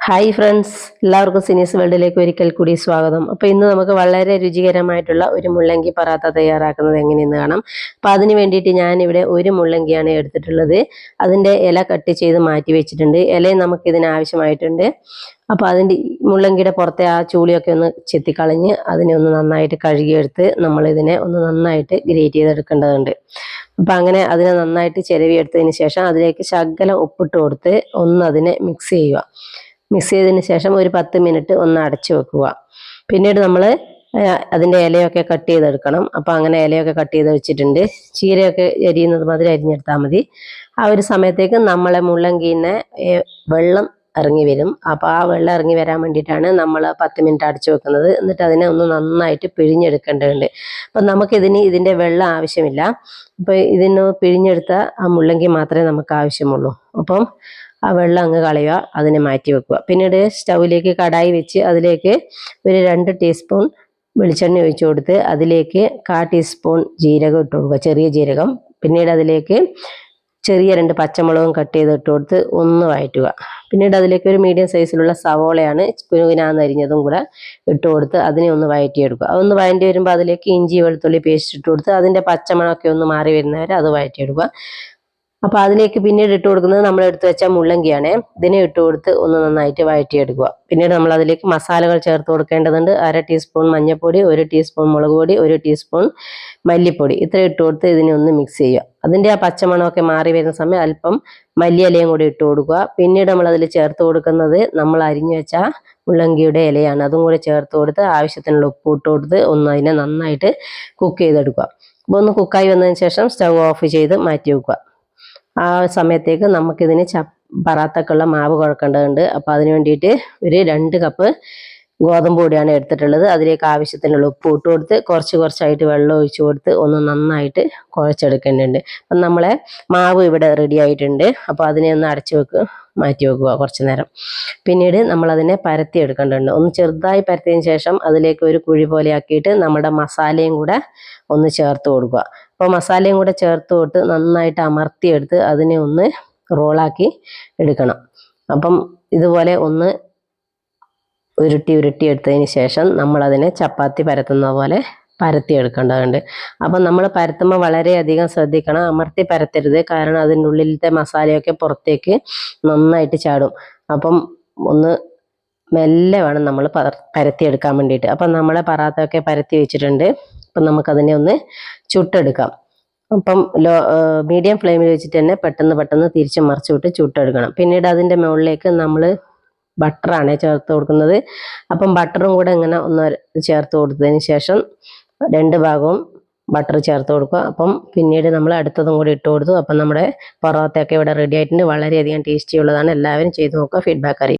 Hi friends, എല്ലാവർക്കും സിനീസ് വേൾഡിലേക്ക് ഒരിക്കൽ കൂടി സ്വാഗതം. അപ്പോൾ ഇന്ന് നമുക്ക് വളരെ രുചികരമായിട്ടുള്ള ഒരു മുള്ളങ്കി പറാത്ത തയ്യാറാക്കുന്നത് എങ്ങനെയെന്ന് കാണാം. അപ്പോൾ അതിന് വേണ്ടിയിട്ട് ഞാനിവിടെ ഒരു മുള്ളങ്കിയാണ് എടുത്തിട്ടുള്ളത്. അതിൻ്റെ ഇല കട്ട് ചെയ്ത് മാറ്റി വെച്ചിട്ടുണ്ട്. ഇലയും നമുക്കിതിന് ആവശ്യമായിട്ടുണ്ട്. അപ്പോൾ അതിൻ്റെ മുള്ളങ്കിയുടെ പുറത്തെ ആ ചൂളിയൊക്കെ ഒന്ന് ചെത്തിക്കളഞ്ഞ് അതിനെ ഒന്ന് നന്നായിട്ട് കഴുകിയെടുത്ത് നമ്മളിതിനെ ഒന്ന് നന്നായിട്ട് ഗ്രേറ്റ് ചെയ്തെടുക്കേണ്ടതുണ്ട്. അപ്പം അങ്ങനെ അതിനെ നന്നായിട്ട് ചിരവിയെടുത്തതിന് ശേഷം അതിലേക്ക് ശകലം ഉപ്പിട്ട് കൊടുത്ത് ഒന്ന് അതിനെ മിക്സ് ചെയ്യുക. മിക്സ് ചെയ്തതിന് ശേഷം ഒരു 10 മിനിറ്റ് ഒന്ന് അടച്ചു വെക്കുക. പിന്നീട് നമ്മൾ അതിൻ്റെ ഇലയൊക്കെ കട്ട് ചെയ്തെടുക്കണം. അപ്പോൾ അങ്ങനെ ഇലയൊക്കെ കട്ട് ചെയ്ത് വെച്ചിട്ടുണ്ട്. ചീരയൊക്കെ അരിയുന്നത് മാതിരി അരിഞ്ഞെടുത്താൽ മതി. ആ ഒരു സമയത്തേക്ക് നമ്മളെ മുള്ളങ്കീനെ വെള്ളം ഇറങ്ങി വരും. അപ്പോൾ ആ വെള്ളം ഇറങ്ങി വരാൻ വേണ്ടിയിട്ടാണ് നമ്മൾ 10 മിനിറ്റ് അടച്ചു വെക്കുന്നത്. എന്നിട്ട് അതിനെ ഒന്ന് നന്നായിട്ട് പിഴിഞ്ഞെടുക്കേണ്ടതുണ്ട്. അപ്പം നമുക്കിതിന് ഇതിൻ്റെ വെള്ളം ആവശ്യമില്ല. അപ്പോൾ ഇതിന് പിഴിഞ്ഞെടുത്ത ആ മുള്ളങ്കി മാത്രമേ നമുക്ക് ആവശ്യമുള്ളൂ. അപ്പം ആ വെള്ളം അങ്ങ് കളയുക, അതിനെ മാറ്റി വെക്കുക. പിന്നീട് സ്റ്റൗവിലേക്ക് കടായി വെച്ച് അതിലേക്ക് ഒരു 2 ടീസ്പൂൺ വെളിച്ചെണ്ണ ഒഴിച്ചു കൊടുത്ത് അതിലേക്ക് 1/4 ടീസ്പൂൺ ജീരകം ഇട്ട് കൊടുക്കുക, ചെറിയ ജീരകം. പിന്നീട് അതിലേക്ക് ചെറിയ 2 പച്ചമുളകും കട്ട് ചെയ്ത് ഇട്ട് കൊടുത്ത് ഒന്ന് വഴറ്റുക. പിന്നീട് അതിലേക്ക് ഒരു മീഡിയം സൈസിലുള്ള സവോളയാണ് കുനുകുനാന്ന് അരിഞ്ഞതും കൂടെ ഇട്ട് കൊടുത്ത് അതിനെ ഒന്ന് വഴറ്റിയെടുക്കുക. അതൊന്ന് വഴറ്റി വരുമ്പോൾ അതിലേക്ക് ഇഞ്ചി വെളുത്തുള്ളി പേസ്റ്റ് ഇട്ട് കൊടുത്ത് അതിൻ്റെ പച്ചമണമൊക്കെ ഒന്ന് മാറി വരുന്നവരെ അത് വഴറ്റിയെടുക്കുക. അപ്പോൾ അതിലേക്ക് പിന്നീട് ഇട്ട് കൊടുക്കുന്നത് നമ്മൾ എടുത്തു വെച്ച മുള്ളങ്കിയാണ്. ഇതിനെ ഇട്ട് കൊടുത്ത് ഒന്ന് നന്നായിട്ട് വഴറ്റിയെടുക്കുക. പിന്നീട് നമ്മൾ അതിലേക്ക് മസാലകൾ ചേർത്ത് കൊടുക്കേണ്ടതുണ്ട്. 1/2 ടീസ്പൂൺ മഞ്ഞൾപ്പൊടി, 1 ടീസ്പൂൺ മുളക് പൊടി, 1 ടീസ്പൂൺ മല്ലിപ്പൊടി, ഇത്ര ഇട്ട് കൊടുത്ത് ഇതിനെ ഒന്ന് മിക്സ് ചെയ്യുക. അതിൻ്റെ ആ പച്ചമണമൊക്കെ മാറി വരുന്ന സമയം അല്പം മല്ലിയിലയും കൂടി ഇട്ട് കൊടുക്കുക. പിന്നീട് നമ്മൾ അതിൽ ചേർത്ത് കൊടുക്കുന്നത് നമ്മൾ അരിഞ്ഞു വെച്ച മുള്ളങ്കിയുടെ ഇലയാണ്. അതും കൂടി ചേർത്ത് കൊടുത്ത് ആവശ്യത്തിനുള്ള ഉപ്പ് ഇട്ട് കൊടുത്ത് ഒന്ന് അതിനെ നന്നായിട്ട് കുക്ക് ചെയ്തെടുക്കുക. അപ്പോൾ ഒന്ന് കുക്കായി വന്നതിന് ശേഷം സ്റ്റൗ ഓഫ് ചെയ്ത് മാറ്റി വെക്കുക. ആ സമയത്തേക്ക് നമുക്കിതിന് പറാത്തക്കുള്ള മാവ് കുഴക്കേണ്ടതുണ്ട്. അപ്പോൾ അതിന് വേണ്ടിയിട്ട് ഒരു 2 കപ്പ് ഗോതമ്പ് പൊടിയാണ് എടുത്തിട്ടുള്ളത്. അതിലേക്ക് ആവശ്യത്തിനുള്ള ഉപ്പ് ഇട്ട് കൊടുത്ത് കുറച്ചായിട്ട് വെള്ളം ഒഴിച്ചു കൊടുത്ത് ഒന്ന് നന്നായിട്ട് കുഴച്ചെടുക്കേണ്ടതുണ്ട്. അപ്പം നമ്മളെ മാവ് ഇവിടെ റെഡി ആയിട്ടുണ്ട്. അപ്പോൾ അതിനെ ഒന്ന് മാറ്റി വെക്കുക കുറച്ച് നേരം. പിന്നീട് നമ്മളതിനെ പരത്തി എടുക്കേണ്ടതുണ്ട്. ഒന്ന് ചെറുതായി പരത്തിയതിന് ശേഷം അതിലേക്ക് ഒരു കുഴി പോലെ ആക്കിയിട്ട് നമ്മുടെ മസാലയും കൂടെ ഒന്ന് ചേർത്ത് കൊടുക്കുക. അപ്പോൾ മസാലയും കൂടെ ചേർത്ത് കൊടുത്ത് നന്നായിട്ട് അമർത്തിയെടുത്ത് അതിനെ ഒന്ന് റോളാക്കി എടുക്കണം. അപ്പം ഇതുപോലെ ഒന്ന് ഉരുട്ടി എടുത്തതിന് ശേഷം നമ്മളതിനെ ചപ്പാത്തി പരത്തുന്ന പോലെ പരത്തിയെടുക്കേണ്ടതുണ്ട്. അപ്പം നമ്മൾ പരത്തുമ്പോൾ വളരെയധികം ശ്രദ്ധിക്കണം, അമർത്തി പരത്തരുത്. കാരണം അതിൻ്റെ ഉള്ളിലത്തെ മസാലയൊക്കെ പുറത്തേക്ക് നന്നായിട്ട് ചാടും. അപ്പം ഒന്ന് മെല്ലെ വേണം നമ്മൾ പരത്തിയെടുക്കാൻ വേണ്ടിയിട്ട്. അപ്പം നമ്മളെ പറാത്തൊക്കെ പരത്തി വെച്ചിട്ടുണ്ട്. അപ്പം നമുക്കതിനെ ഒന്ന് ചുട്ടെടുക്കാം. അപ്പം മീഡിയം ഫ്ലെയിമിൽ വെച്ചിട്ട് തന്നെ പെട്ടെന്ന് തിരിച്ച് മറിച്ച് വിട്ട് ചുട്ടെടുക്കണം. പിന്നീട് അതിൻ്റെ മുകളിലേക്ക് നമ്മൾ ബട്ടറാണ് ചേർത്ത് കൊടുക്കുന്നത്. അപ്പം ബട്ടറും കൂടെ ഇങ്ങനെ ഒന്ന് ചേർത്ത് കൊടുത്തതിന് ശേഷം 2 ഭാഗവും ബട്ടർ ചേർത്ത് കൊടുക്കുക. അപ്പം പിന്നീട് നമ്മൾ അടുത്തതും കൂടി ഇട്ട് കൊടുത്തു. അപ്പം നമ്മുടെ പൊറോട്ടയൊക്കെ ഇവിടെ റെഡി ആയിട്ടുണ്ട്. വളരെയധികം ടേസ്റ്റി ഉള്ളതാണ്. എല്ലാവരും ചെയ്ത് നോക്കുക, ഫീഡ്ബാക്ക് അറിയിക്കുക.